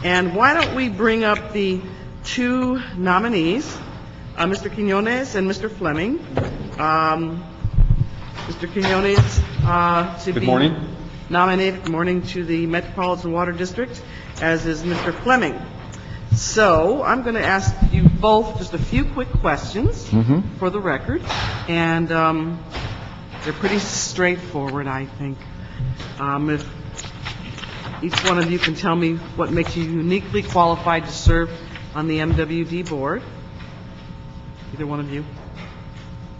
And why don't we bring up the two nominees, Mr. Quinones and Mr. Fleming. Mr. Quinones to be nominated, good morning, to the Metropolitan Water District, as is Mr. Fleming. So I'm going to ask you both just a few quick questions for the record, and they're pretty straightforward, I think. If each one of you can tell me what makes you uniquely qualified to serve on the MWD board. Either one of you.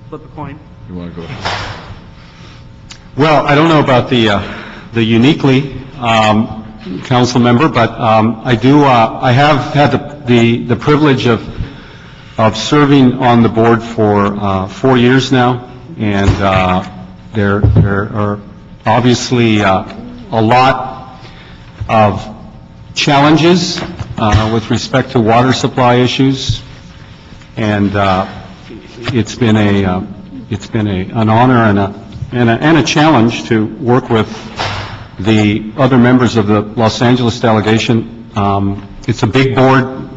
Flip a coin. You want to go ahead? Well, I don't know about the uniquely council member, but I do. I have had the privilege of serving on the board for 4 years now, and there are obviously a lot of challenges with respect to water supply issues, and it's been an honor and a challenge to work with the other members of the Los Angeles delegation. It's a big board.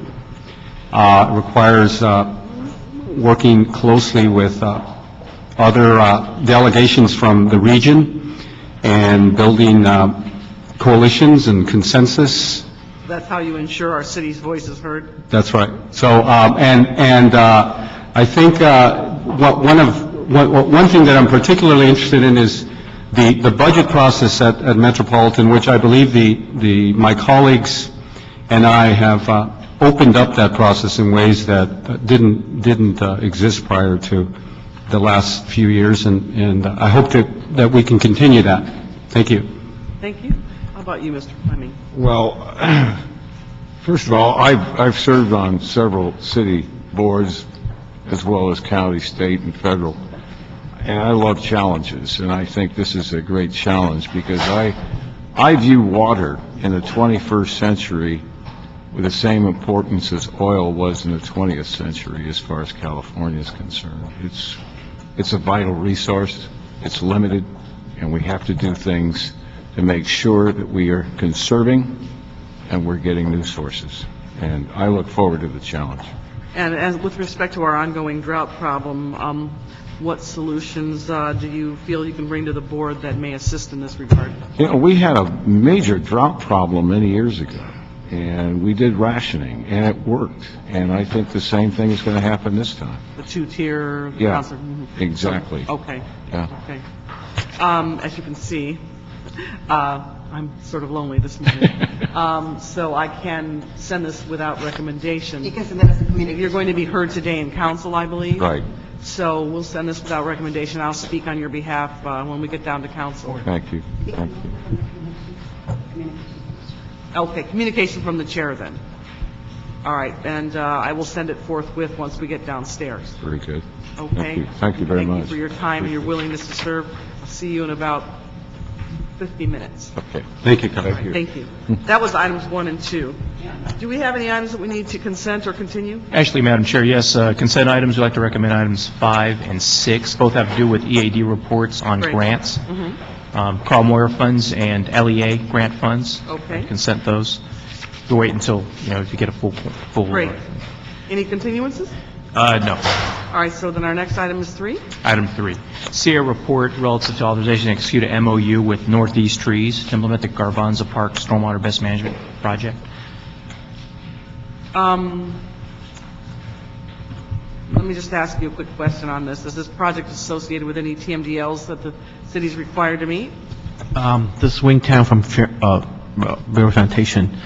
It requires working closely with other delegations from the region and building coalitions and consensus. That's how you ensure our city's voice is heard? That's right. So, I think one thing that I'm particularly interested in is the budget process at Metropolitan, which I believe my colleagues and I have opened up that process in ways that didn't exist prior to the last few years, and I hope that we can continue that. Thank you. Thank you. How about you, Mr. Fleming? Well, first of all, I've served on several city boards as well as county, state, and federal, and I love challenges, and I think this is a great challenge because I view water in the 21st century with the same importance as oil was in the 20th century as far as California is concerned. It's a vital resource, it's limited, and we have to do things to make sure that we are conserving and we're getting new sources. And I look forward to the challenge. And as with respect to our ongoing drought problem, what solutions do you feel you can bring to the board that may assist in this regard? You know, we had a major drought problem many years ago, and we did rationing, and it worked. And I think the same thing is going to happen this time. The two-tier? Yeah, exactly. Okay. Yeah. Okay. As you can see, I'm sort of lonely this morning, so I can send this without recommendation. You can send that as a communication. You're going to be heard today in council, I believe. Right. So we'll send this without recommendation. I'll speak on your behalf when we get down to council. Thank you. Thank you. Okay, communication from the chair then. All right, and I will send it forthwith once we get downstairs. Very good. Okay? Thank you very much. Thank you for your time and your willingness to serve. I'll see you in about 50 minutes. Okay. Thank you, All Congressman. right, thank you. That was items 1 and 2. Do we have any items that we need to consent or continue? Actually, Madam Chair, yes, consent items, we'd like to recommend items 5 and 6. Both have to do with EAD reports on Great. grants, Carl Moyer funds and LEA grant funds. Okay. Consent those. We'll wait until, if you get a full. Great. Any continuances? No. All right, so then our next item is 3. Item 3, SEER report relative to authorization to execute a MOU with Northeast Trees to implement the Garbanza Park Stormwater Best Management Project. Let me just ask you a quick question on this. Is this project associated with any TMDLs that the city is required to meet? The swing town from River Sanitation.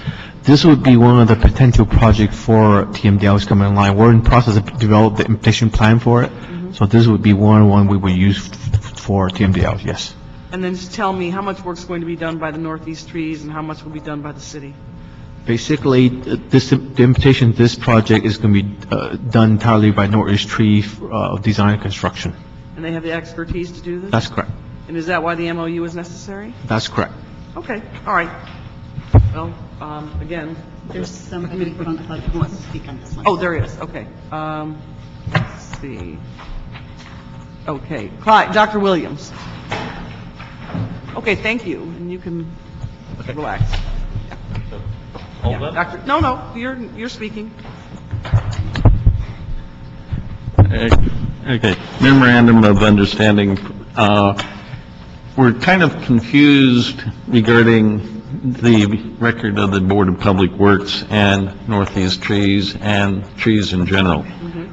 This would be one of the potential projects for TMDLs coming online. We're in the process of developing the implementation plan for it. So this would be one we would use for TMDLs, yes. And then just tell me how much work's going to be done by the Northeast Trees and how much will be done by the city? Basically, the implementation of this project is going to be done entirely by Northeast Tree Design and Construction. And they have the expertise to do this? That's correct. And is that why the MOU is necessary? That's correct. Okay, all right. Well, again, There's somebody from the public who wants to speak on this one. oh, there is, okay. Let's see. Okay, Dr. Williams. Okay, thank you, and you can relax. Doctor, no, you're speaking. Okay, memorandum of understanding. We're kind of confused regarding the record of the Board of Public Works and Northeast Trees and trees in general.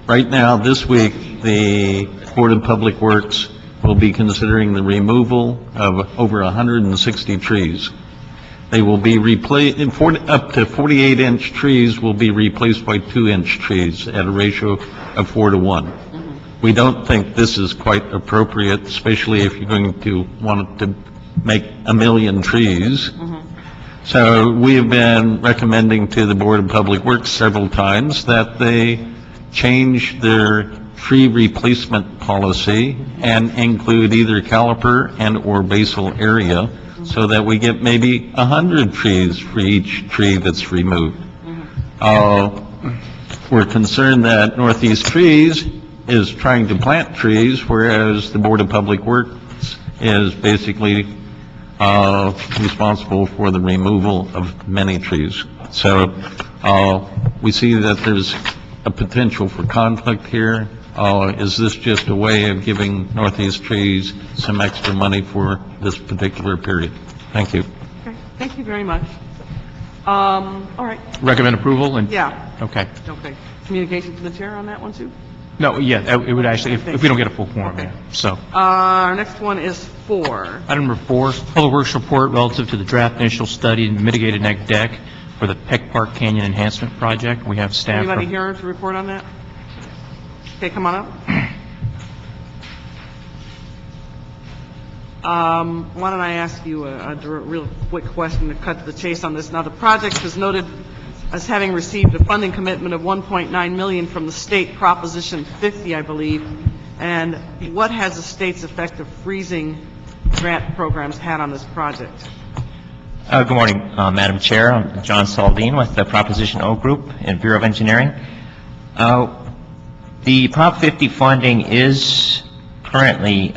Right now, this week, the Board of Public Works will be considering the removal of over 160 trees. They will be replaced, up to 48-inch trees will be replaced by 2-inch trees at a ratio of 4 to 1. We don't think this is quite appropriate, especially if you're going to want to make 1 million trees. So we have been recommending to the Board of Public Works several times that they change their tree replacement policy and include either caliper and or basal area so that we get maybe 100 trees for each tree that's removed. We're concerned that Northeast Trees is trying to plant trees, whereas the Board of Public Works is basically responsible for the removal of many trees. So we see that there's a potential for conflict here. Is this just a way of giving Northeast Trees some extra money for this particular period? Thank you. Okay, thank you very much. All right, Recommend approval and? yeah, Okay. okay. Communication to the chair on that one, too? No, yeah, it would actually, if we don't get a full quorum, yeah. So, Our next one is 4. item number 4, Public Works report relative to the draft initial study and mitigated neck deck for the Peck Park Canyon Enhancement Project. We have staff Anybody from... here to report on that? Okay, come on up. Why don't I ask you a real quick question to cut to the chase on this? Now, the project is noted as having received a funding commitment of $1.9 million from the state, Proposition 50, I believe. And what has the state's effective freezing grant programs had on this project? Good morning, Madam Chair. I'm John Saldine with the Proposition O Group in Bureau of Engineering. The Prop 50 funding is currently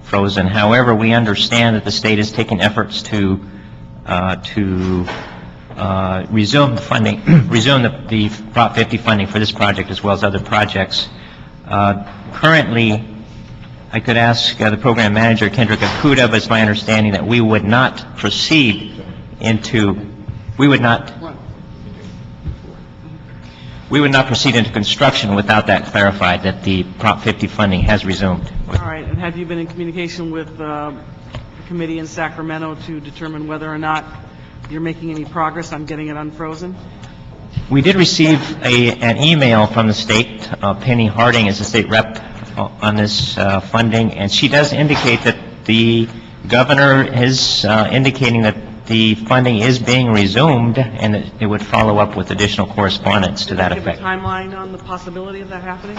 frozen. However, we understand that the state is taking efforts to resume the funding, resume the Prop 50 funding for this project as well as other projects. Currently, I could ask the program manager, Kendrick Akuda, but it's my understanding that we would not proceed into, we would not proceed into construction without that clarified, that the Prop 50 funding has resumed. All right, and have you been in communication with the committee in Sacramento to determine whether or not you're making any progress on getting it unfrozen? We did receive an email from the state. Penny Harding is the state rep on this funding, and she does indicate that the governor is indicating that the funding is being resumed, and that it would follow up with additional correspondence to that Give a effect. timeline on the possibility of that happening?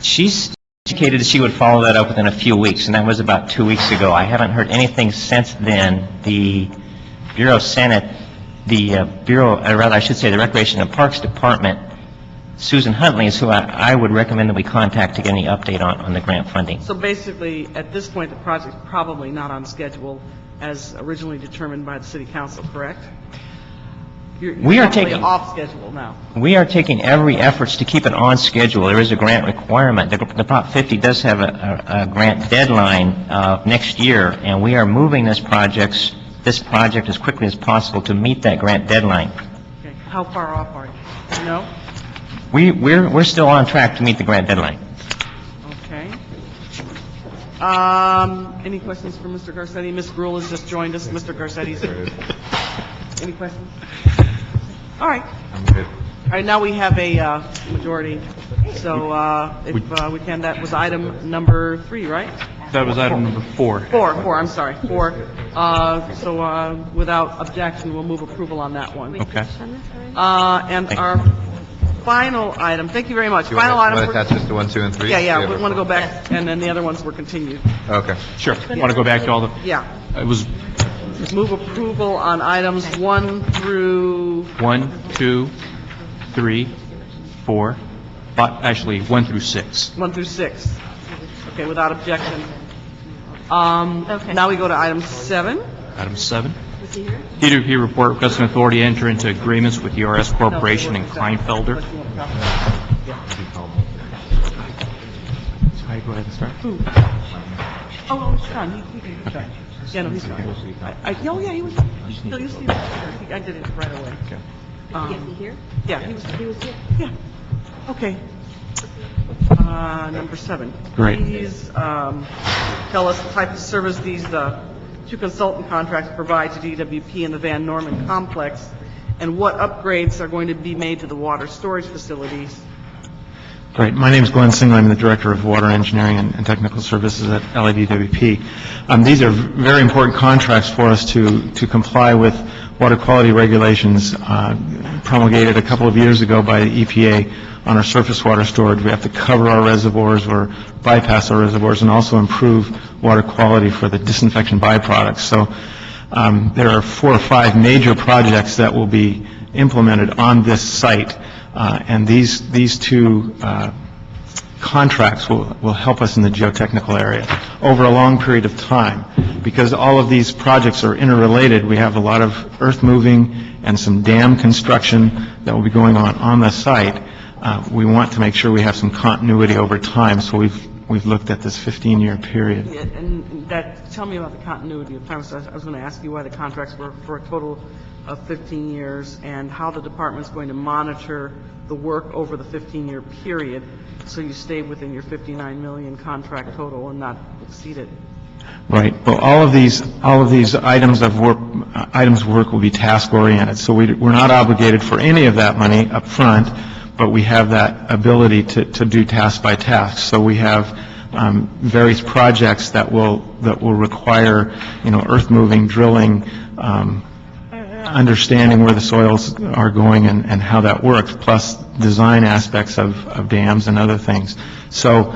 She's indicated that she would follow that up within a few weeks, and that was about 2 weeks ago. I haven't heard anything since then. The Bureau of Senate, the Bureau, or rather I should say the Recreation and Parks Department, Susan Huntley is who I would recommend that we contact to get any update on the grant funding. So basically, at this point, the project's probably not on schedule as originally determined by the city council, correct? We are probably taking- off schedule now. We are taking every efforts to keep it on schedule. There is a grant requirement. The Prop 50 does have a grant deadline next year, and we are moving this project as quickly as possible to meet that grant deadline. Okay, how far off are you? You know? We're still on track to meet the grant deadline. Okay. Any questions for Mr. Garcetti? Ms. Gruhl has just joined us. Mr. Garcetti's here. Any questions? All right. All right, now we have a majority. So if we can, that was item number 3, right? That was item number 4. 4, I'm sorry, 4. So without objection, we'll move approval on that one. Okay. And our final item, thank you very much. Final item. Want to attach this to 1, 2, and 3? Yeah, we want to go back, and then the other ones were continued. Okay. Sure. Want to go back to all the, Yeah. it was Move approval on items 1 through, 1, 2, 3, 4, actually 1 through 6. 1 through 6. Okay, without objection. Now we go to item 7. Item 7. DWP report requesting authority to enter into agreements with ERS Corporation and Kleinfelder. Oh, he's gone. He's gone. Yeah, no, he's gone. Oh, yeah, he was, no, he was, I did it right away. Here? Yeah, he was here. Yeah. Okay. Number 7. Great. Please, tell us the type of service these, 2 consultant contracts provide to DWP and the Van Norman complex, and what upgrades are going to be made to the water storage facilities. Great. My name is Glenn Singler. I'm the Director of Water Engineering and Technical Services at LADWP. These are very important contracts for us to comply with water quality regulations promulgated a couple of years ago by the EPA on our surface water storage. We have to cover our reservoirs or bypass our reservoirs and also improve water quality for the disinfection byproducts. So there are 4 or 5 major projects that will be implemented on this site. And these 2 contracts will help us in the geotechnical area over a long period of time. Because all of these projects are interrelated, we have a lot of earth moving and some dam construction that will be going on the site. We want to make sure we have some continuity over time, so we've looked at this 15-year period. Yeah, and that, tell me about the continuity of time. So I was going to ask you why the contracts were for a total of 15 years and how the department's going to monitor the work over the 15-year period so you stay within your $59 million contract total and not exceed it. Right. Well, all of these items of work will be task-oriented, so we're not obligated for any of that money up front, but we have that ability to do task by task. So we have various projects that will require, earth moving, drilling, understanding where the soils are going and how that works, plus design aspects of dams and other things. So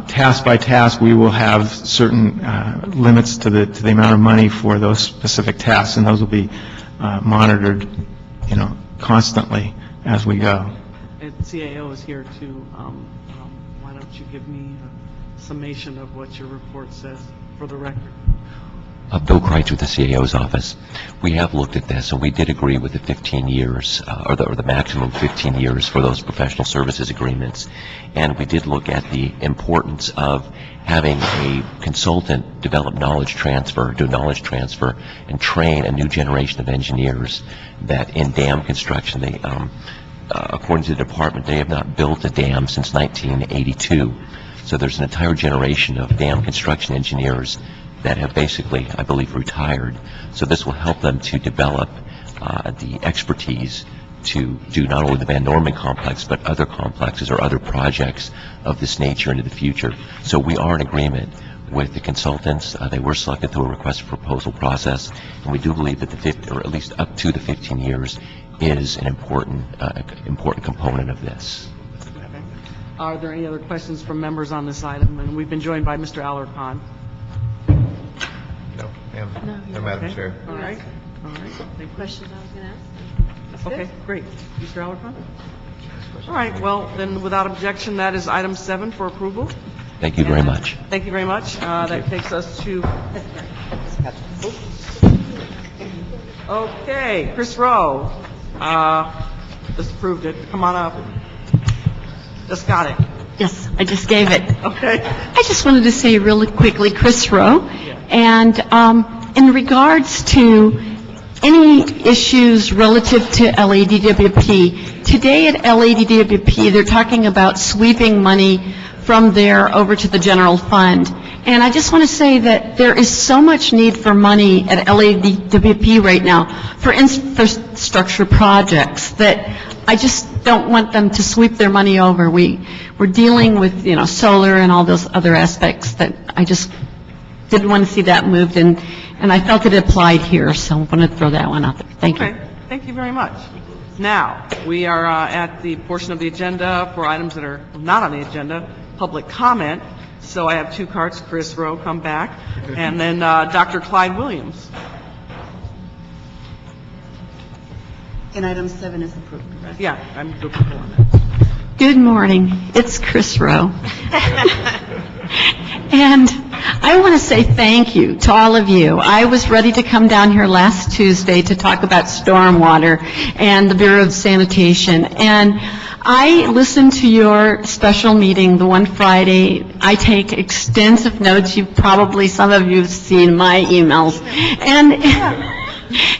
task by task, we will have certain limits to the amount of money for those specific tasks, and those will be monitored, constantly as we go. And CAO is here too. Why don't you give me a summation of what your report says for the record? Bill Kreitz with the CAO's office. We have looked at this, and we did agree with the 15 years, or the maximum 15 years for those professional services agreements. And we did look at the importance of having a consultant develop knowledge transfer, do knowledge transfer, and train a new generation of engineers that in dam construction, they, according to the department, they have not built a dam since 1982. So there's an entire generation of dam construction engineers that have basically, I believe, retired. So this will help them to develop the expertise to do not only the Van Norman complex, but other complexes or other projects of this nature into the future. So we are in agreement with the consultants. They were selected through a request for proposal process, and we do believe that or at least up to the 15 years is an important component of this. Are there any other questions from members on this item? And we've been joined by Mr. Alarcon. No, Madam Chair. All right. Thank you. Questions I was going to ask? Okay, great. Mr. Alarcon? All right, well, then without objection, that is item 7 for approval. Thank you very much. Thank you very much. That takes us to... Okay, Chris Rowe. Just approved it. Come on up. Just got it. Yes, I just gave it. Okay. I just wanted to say really quickly, Chris Rowe, and in regards to any issues relative to LADWP, today at LADWP, they're talking about sweeping money from there over to the general fund. And I just want to say that there is so much need for money at LADWP right now for infrastructure projects that I just don't want them to sweep their money over. We're dealing with, solar and all those other aspects that I just didn't want to see that moved, and I felt it applied here, so I'm going to throw that one out there. Thank you. Okay, thank you very much. Now, we are at the portion of the agenda for items that are not on the agenda, public comment. So I have 2 cards. Chris Rowe, come back, and then Dr. Clyde Williams. And item 7 is approved, right? Yeah, I'm good for on that. Good morning. It's Chris Rowe. And I want to say thank you to all of you. I was ready to come down here last Tuesday to talk about stormwater and the Bureau of Sanitation, and I listened to your special meeting, the one Friday. I take extensive notes. Some of you have seen my emails.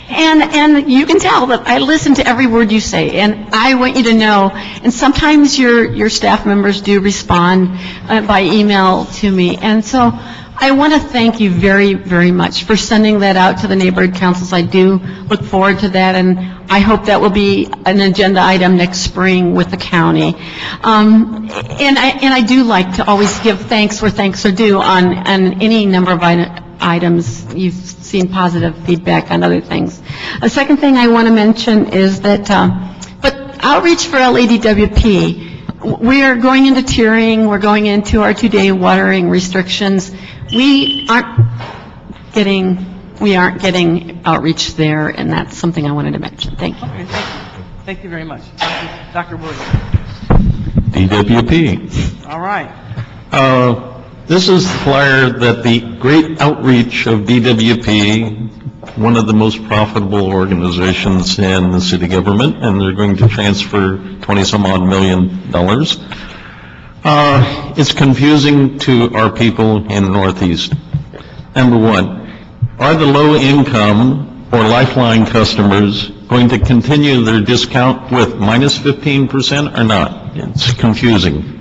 And you can tell that I listen to every word you say, and I want you to know, and sometimes your staff members do respond by email to me, and so I want to thank you very, very much for sending that out to the neighborhood councils. I do look forward to that, and I hope that will be an agenda item next spring with the county. And I do like to always give thanks where thanks are due on any number of items. You've seen positive feedback on other things. The second thing I want to mention is that, but outreach for LADWP, we are going into tiering, we're going into our 2-day watering restrictions. We aren't getting outreach there, and that's something I wanted to mention. Thank you. Okay, thank you. Thank you very much. Dr. Williams. DWP. All right. This is the flyer that the great outreach of DWP, one of the most profitable organizations in the city government, and they're going to transfer $20-some-odd million. It's confusing to our people in Northeast. Number one, are the low-income or Lifeline customers going to continue their discount with minus 15% or not? It's confusing.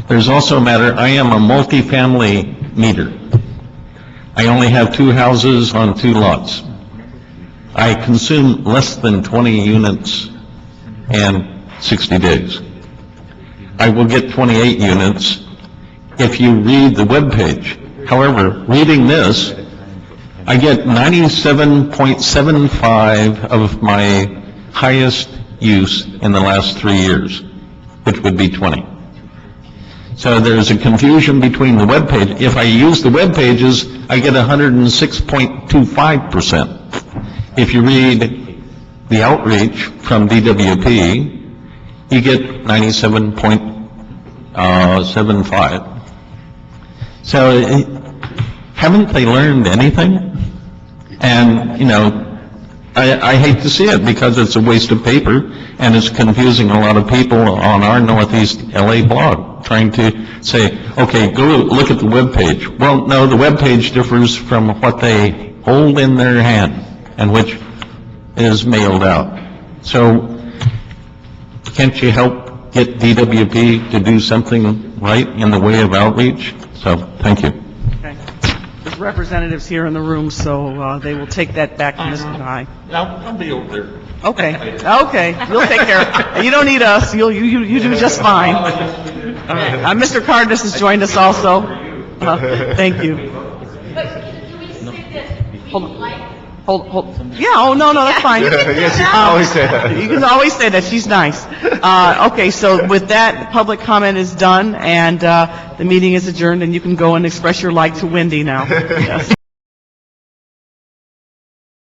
There's also a matter, I am a multifamily meter. I only have 2 houses on 2 lots. I consume less than 20 units in 60 days. I will get 28 units if you read the webpage. However, reading this, I get 97.75 of my highest use in the last 3 years, which would be 20. So there's a confusion between the web page. If I use the web pages, I get 106.25%. If you read the outreach from DWP, you get 97.75. So haven't they learned anything? And, I hate to see it because it's a waste of paper and it's confusing a lot of people on our Northeast LA blog trying to say, okay, go look at the webpage. Well, no, the webpage differs from what they hold in their hand and which is mailed out. So can't you help get DWP to do something right in the way of outreach? So thank you. Okay. There's representatives here in the room, so they will take that back to Mr. Nye. I'll be over there. Okay, you'll take care of it. You don't need us, you do just fine. All right. Mr. Cardenas has joined us also. Thank you. Hold. Yeah, no, that's fine. Yes, you can always say that. You can always say that, she's nice. Okay, so with that, public comment is done, and the meeting is adjourned, and you can go and express your like to Wendy now. Yes.